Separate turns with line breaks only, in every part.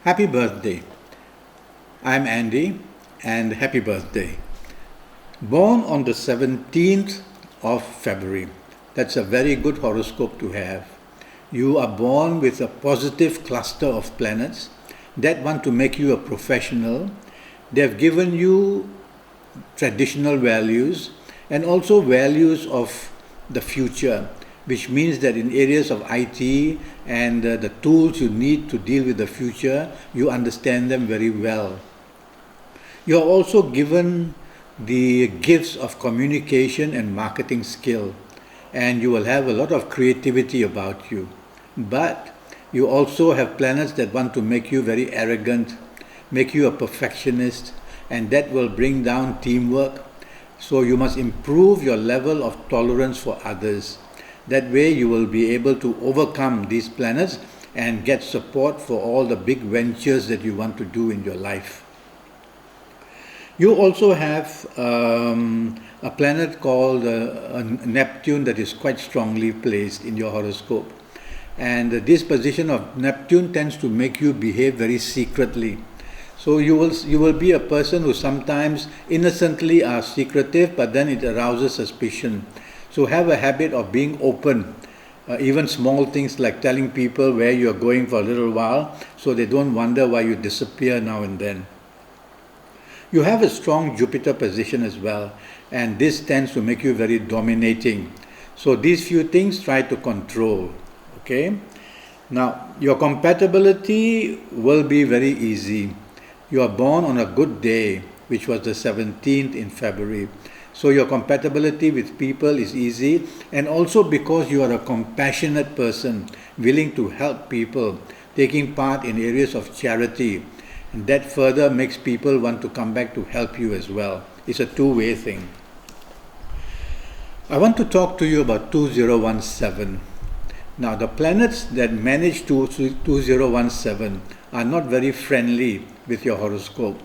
Happy birthday. I'm Andy and happy birthday. Born on the 17th of February. That's a very good horoscope to have. You are born with a positive cluster of planets that want to make you a professional. They've given you traditional values and also values of the future, which means that in areas of IT and the tools you need to deal with the future, you understand them very well. You are also given the gifts of communication and marketing skill, and you will have a lot of creativity about you. But you also have planets that want to make you very arrogant, make you a perfectionist, and that will bring down teamwork. So you must improve your level of tolerance for others. That way you will be able to overcome these planets and get support for all the big ventures that you want to do in your life. You also have a planet called Neptune that is quite strongly placed in your horoscope. And this position of Neptune tends to make you behave very secretly. So you will be a person who sometimes innocently are secretive, but then it arouses suspicion. So have a habit of being open, even small things like telling people where you're going for a little while, so they don't wonder why you disappear now and then. You have a strong Jupiter position as well, and this tends to make you very dominating. So these few things try to control. Okay? Now, your compatibility will be very easy. You are born on a good day, which was the 17th in February. So your compatibility with people is easy, and also because you are a compassionate person, willing to help people, taking part in areas of charity, and that further makes people want to come back to help you as well. It's a two-way thing. I want to talk to you about 2017. Now, the planets that manage 2017 are not very friendly with your horoscope.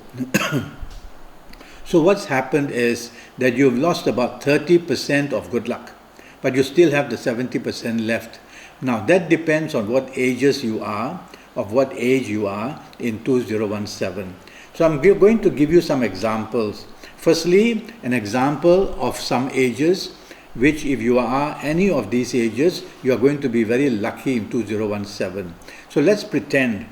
So what's happened is that you've lost about 30% of good luck, but you still have the 70% left. Now, that depends on what ages you are, of what age you are in 2017. So I'm going to give you some examples. Firstly, an example of some ages which, if you are any of these ages, you are going to be very lucky in 2017. So let's pretend.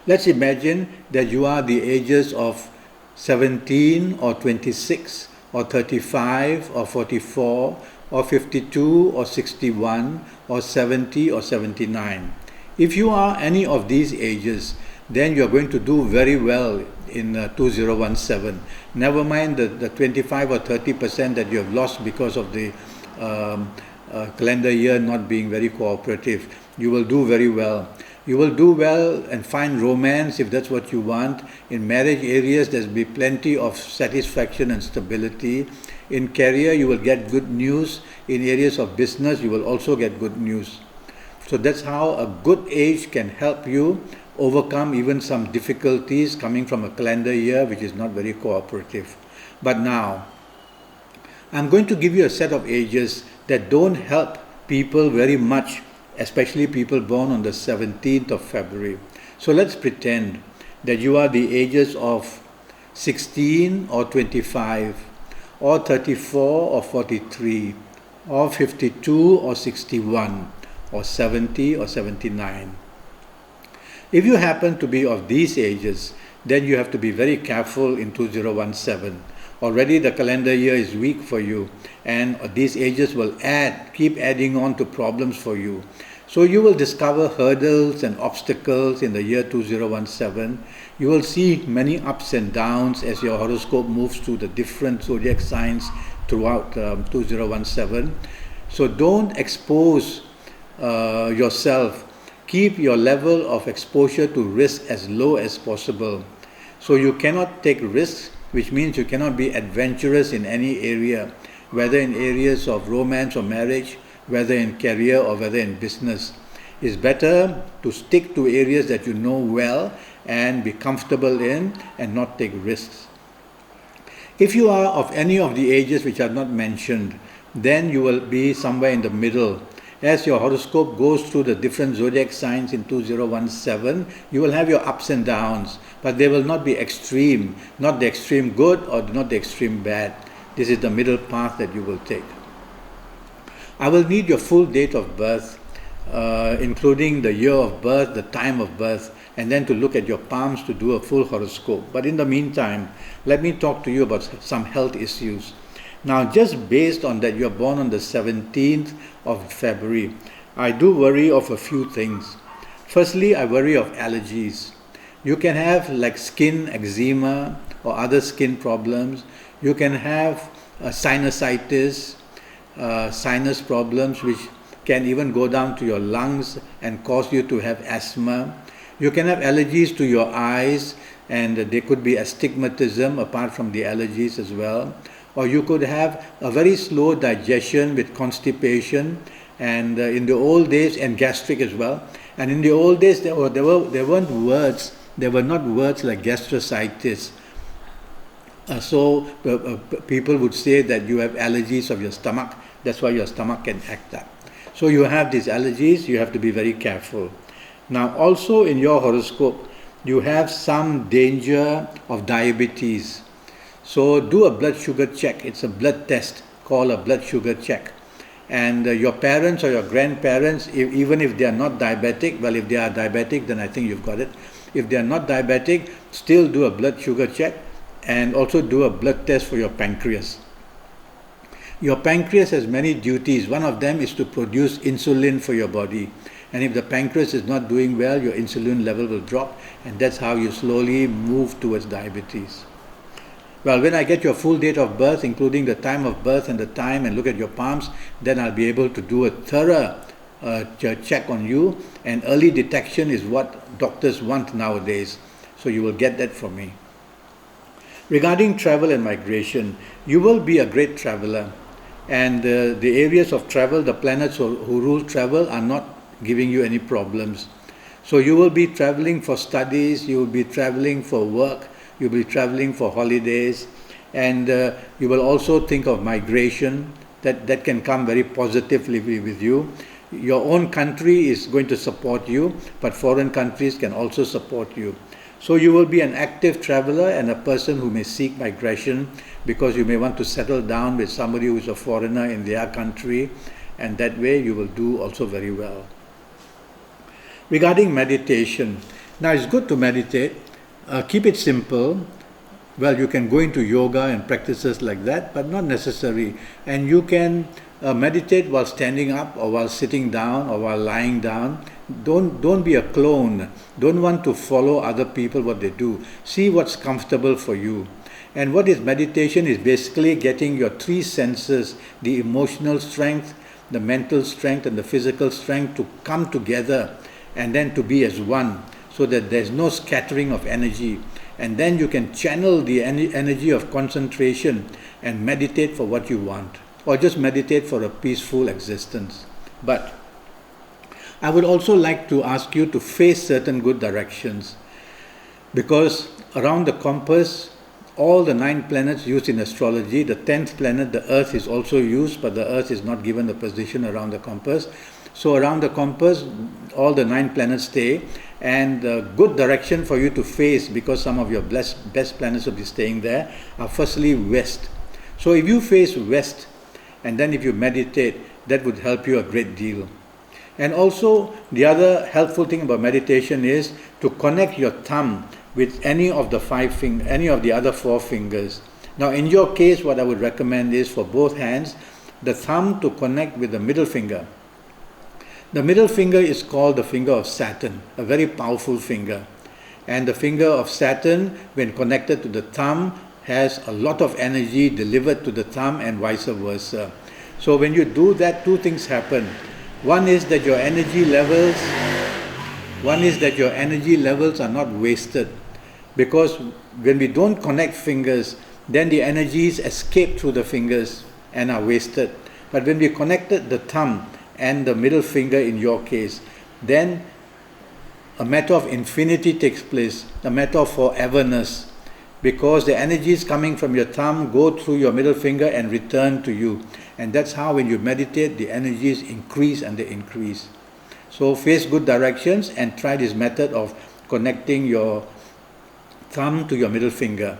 Let's imagine that you are the ages of 17 or 26 or 35 or 44 or 52 or 61 or 70 or 79. If you are any of these ages, then you are going to do very well in 2017. Never mind the 25 or 30% that you have lost because of the calendar year not being very cooperative. You will do very well. You will do well and find romance if that's what you want. In marriage areas, there'll be plenty of satisfaction and stability. In career, you will get good news. In areas of business, you will also get good news. So that's how a good age can help you overcome even some difficulties coming from a calendar year which is not very cooperative. But now, I'm going to give you a set of ages that don't help people very much, especially people born on the 17th of February. So let's pretend that you are the ages of 16 or 25, or 34 or 43, or 52 or 61, or 70 or 79. If you happen to be of these ages, then you have to be very careful in 2017. Already the calendar year is weak for you, and these ages will keep adding on to problems for you. So you will discover hurdles and obstacles in the year 2017. You will see many ups and downs as your horoscope moves through the different zodiac signs throughout 2017. So don't expose yourself. Keep your level of exposure to risk as low as possible. So you cannot take risks, which means you cannot be adventurous in any area, whether in areas of romance or marriage, whether in career or whether in business. It's better to stick to areas that you know well and be comfortable in and not take risks. If you are of any of the ages which are not mentioned, then you will be somewhere in the middle. as your horoscope goes through the different zodiac signs in 2017, you will have your ups and downs, but they will not be extreme, not the extreme good or not the extreme bad. This is the middle path that you will take. I will need your full date of birth, including the year of birth, the time of birth, and then to look at your palms to do a full horoscope. But in the meantime, let me talk to you about some health issues. Now, just based on that you are born on the 17th of February, I do worry of a few things. Firstly, I worry of allergies. You can have like skin eczema or other skin problems. You can have sinusitis, sinus problems which can even go down to your lungs and cause you to have asthma. You can have allergies to your eyes, and there could be astigmatism apart from the allergies as well. Or you could have a very slow digestion with constipation, and in the old days, and gastric as well. And in the old days, there weren't words. There were not words like gastricitis. So people would say that you have allergies of your stomach. That's why your stomach can act up. So you have these allergies. You have to be very careful. Now, also in your horoscope, you have some danger of diabetes. So do a blood sugar check. It's a blood test called a blood sugar check. And your parents or your grandparents, even if they are not diabetic, well, if they are diabetic, then I think you've got it. If they are not diabetic, still do a blood sugar check and also do a blood test for your pancreas. Your pancreas has many duties. One of them is to produce insulin for your body. And if the pancreas is not doing well, your insulin level will drop, and that's how you slowly move towards diabetes. Well, when I get your full date of birth, including the time of birth and the time, and look at your palms, then I'll be able to do a thorough check on you. And early detection is what doctors want nowadays. So you will get that from me. Regarding travel and migration, you will be a great traveler. And the areas of travel, the planets who rule travel are not giving you any problems. So you will be traveling for studies, you will be traveling for work, you will be traveling for holidays, and you will also think of migration. That can come very positively with you. Your own country is going to support you, but foreign countries can also support you. So you will be an active traveler and a person who may seek migration because you may want to settle down with somebody who is a foreigner in their country, and that way you will do also very well. Regarding meditation, now it's good to meditate. Keep it simple. Well, you can go into yoga and practices like that, but not necessary. And you can meditate while standing up or while sitting down or while lying down. Don't be a clone. Don't want to follow other people what they do. See what's comfortable for you. And what is meditation is basically getting your three senses, the emotional strength, the mental strength, and the physical strength to come together and then to be as one, so that there's no scattering of energy. And then you can channel the energy of concentration and meditate for what you want, or just meditate for a peaceful existence. But I would also like to ask you to face certain good directions, because around the compass, all the 9 planets used in astrology, the 10th planet, the Earth, is also used, but the Earth is not given the position around the compass. So around the compass, all the 9 planets stay, and the good direction for you to face, because some of your best planets will be staying there, are firstly west. So if you face west, and then if you meditate, that would help you a great deal. And also, the other helpful thing about meditation is to connect your thumb with any of the other 4 fingers. Now, in your case, what I would recommend is for both hands, the thumb to connect with the middle finger. The middle finger is called the finger of Saturn, a very powerful finger. And the finger of Saturn, when connected to the thumb, has a lot of energy delivered to the thumb and vice versa. So when you do that, 2 things happen. One is that your energy levels are not wasted. Because when we don't connect fingers, then the energies escape through the fingers and are wasted. But when we connected the thumb and the middle finger in your case, then a matter of infinity takes place, a matter of foreverness, because the energies coming from your thumb go through your middle finger and return to you. And that's how when you meditate, the energies increase and they increase. So face good directions and try this method of connecting your thumb to your middle finger.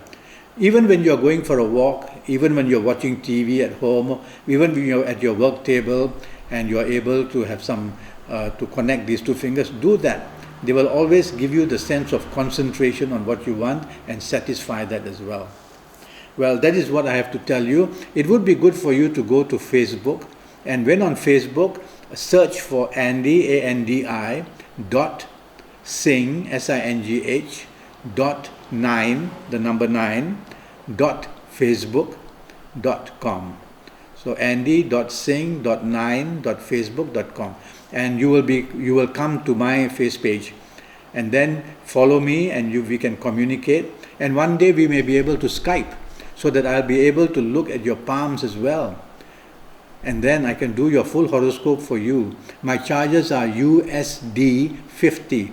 Even when you're going for a walk, even when you're watching TV at home, even when you're at your work table and you're able to have to connect these two fingers, do that. They will always give you the sense of concentration on what you want and satisfy that as well. Well, that is what I have to tell you. It would be good for you to go to Facebook, and when on Facebook, search for Andi, A-N-D-I, dot Singh, S-I-N-G-H, dot 9, the number 9, dot facebook.com. So Andi.Singh.9.Facebook.com, and you will come to my face page, and then follow me, and we can communicate. And one day we may be able to Skype, so that I'll be able to look at your palms as well. And then I can do your full horoscope for you. My charges are USD 50,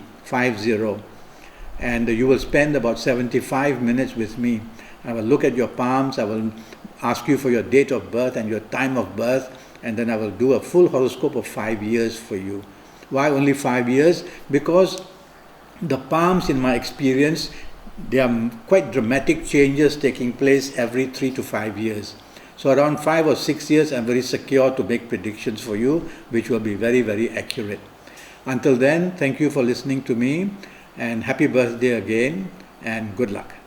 and you will spend about 75 minutes with me. I will look at your palms, I will ask you for your date of birth and your time of birth, and then I will do a full horoscope of 5 years for you. Why only 5 years? Because the palms, in my experience, there are quite dramatic changes taking place every 3 to 5 years. So around 5 or 6 years, I'm very secure to make predictions for you, which will be very, very accurate. Until then, thank you for listening to me, and happy birthday again, and good luck.